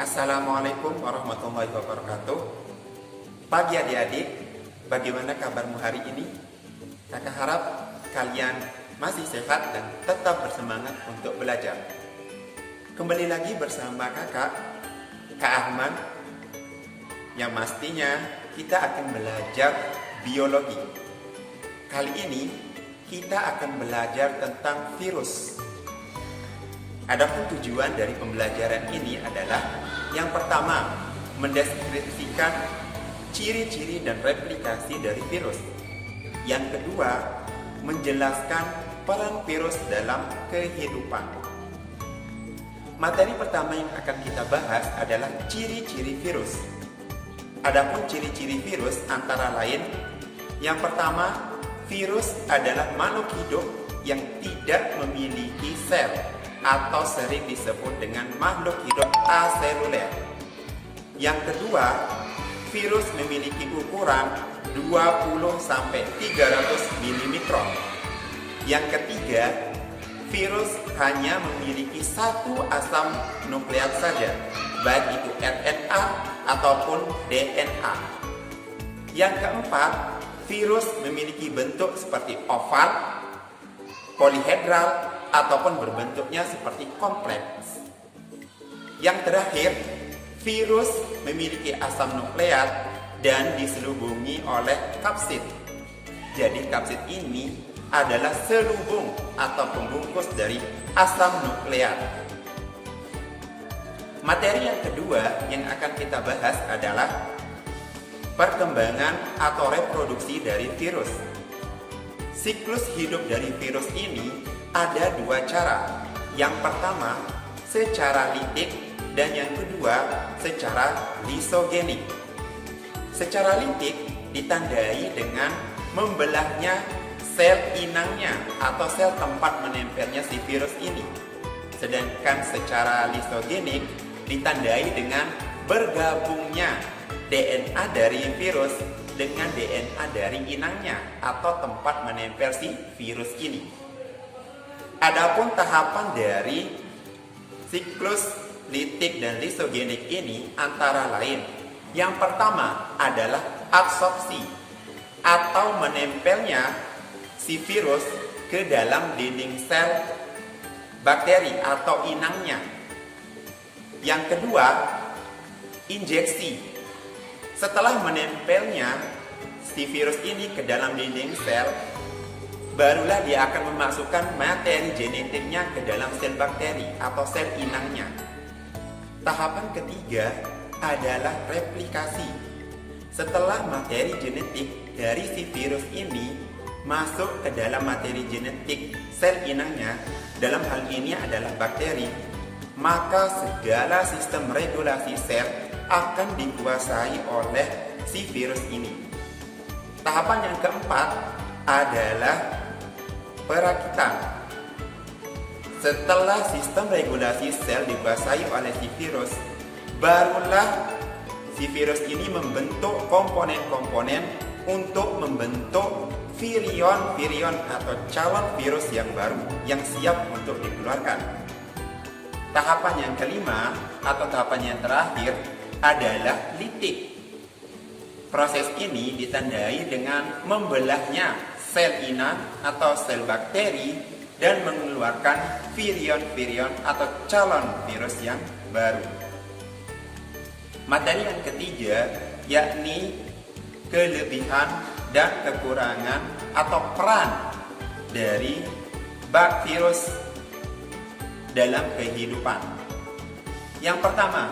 Assalamualaikum warahmatullahi wabarakatuh. Pagi adik-adik, bagaimana kabarmu hari ini? Kakak harap kalian masih sehat dan tetap bersemangat untuk belajar. Kembali lagi bersama Kak Ahmad, yang pastinya kita akan belajar biologi. Kali ini kita akan belajar tentang virus. Adapun tujuan dari pembelajaran ini adalah yang pertama, mendeskripsikan ciri-ciri dan replikasi dari virus. Yang kedua, menjelaskan peran virus dalam kehidupan. Materi pertama yang akan kita bahas adalah ciri-ciri virus. Adapun ciri-ciri virus antara lain, yang pertama, virus adalah makhluk hidup yang tidak memiliki sel atau sering disebut dengan makhluk hidup aseluler. Yang kedua, virus memiliki ukuran 20-300 mm. Yang ketiga, virus hanya memiliki satu asam nukleat saja, baik itu RNA ataupun DNA. Yang keempat, virus memiliki bentuk seperti oval, polihedral, ataupun berbentuknya seperti kompleks. Yang terakhir, virus memiliki asam nukleat dan diselubungi oleh kapsid. Jadi kapsid ini adalah selubung atau pembungkus dari asam nukleat. Materi yang kedua yang akan kita bahas adalah perkembangan atau reproduksi dari virus. Siklus hidup dari virus ini ada dua cara. Yang pertama, secara litik, dan yang kedua, secara lisogenik. Secara litik ditandai dengan membelahnya sel inangnya atau sel tempat menempelnya si virus ini. Sedangkan secara lisogenik ditandai dengan bergabungnya DNA dari virus dengan DNA dari inangnya atau tempat menempel si virus ini. Adapun tahapan dari siklus litik dan lisogenik ini antara lain, yang pertama adalah absorpsi atau menempelnya si virus ke dalam dinding sel bakteri atau inangnya. Yang kedua, injeksi. Setelah menempelnya si virus ini ke dalam dinding sel, barulah dia akan memasukkan materi genetiknya ke dalam sel bakteri atau sel inangnya. Tahapan ketiga adalah replikasi. Setelah materi genetik dari si virus ini masuk ke dalam materi genetik sel inangnya, dalam hal ini adalah bakteri, maka segala sistem regulasi sel akan dikuasai oleh si virus ini. Tahapan yang keempat adalah perakitan. Setelah sistem regulasi sel dikuasai oleh si virus, barulah si virus ini membentuk komponen-komponen untuk membentuk virion-virion atau calon virus yang baru yang siap untuk dikeluarkan. Tahapan yang kelima atau tahapan yang terakhir adalah litik. Proses ini ditandai dengan membelahnya sel inang atau sel bakteri dan mengeluarkan virion-virion atau calon virus yang baru. Materi yang ketiga yakni kelebihan dan kekurangan atau peran dari virus dalam kehidupan. Yang pertama,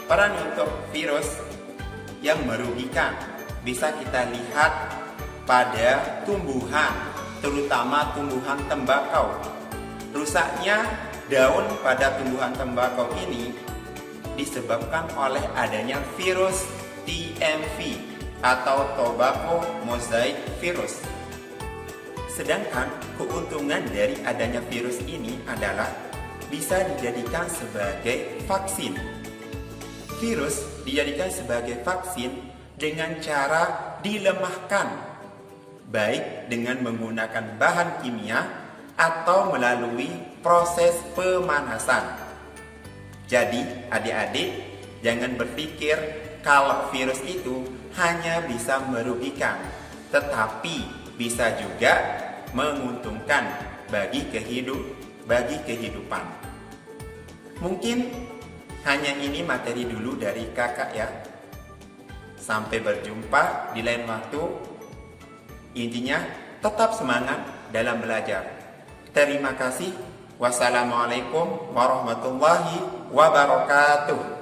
peran untuk virus yang merugikan bisa kita lihat pada tumbuhan, terutama tumbuhan tembakau. Rusaknya daun pada tumbuhan tembakau ini disebabkan oleh adanya virus TMV atau Tobacco Mosaic Virus. Sedangkan keuntungan dari adanya virus ini adalah bisa dijadikan sebagai vaksin. Virus dijadikan sebagai vaksin dengan cara dilemahkan, baik dengan menggunakan bahan kimia atau melalui proses pemanasan. Jadi, adik-adik, jangan berpikir kalau virus itu hanya bisa merugikan, tetapi bisa juga menguntungkan bagi kehidupan. Mungkin hanya ini materi dulu dari kakak ya. Sampai berjumpa di lain waktu. Intinya tetap semangat dalam belajar. Terima kasih. Wassalamualaikum warahmatullahi wabarakatuh.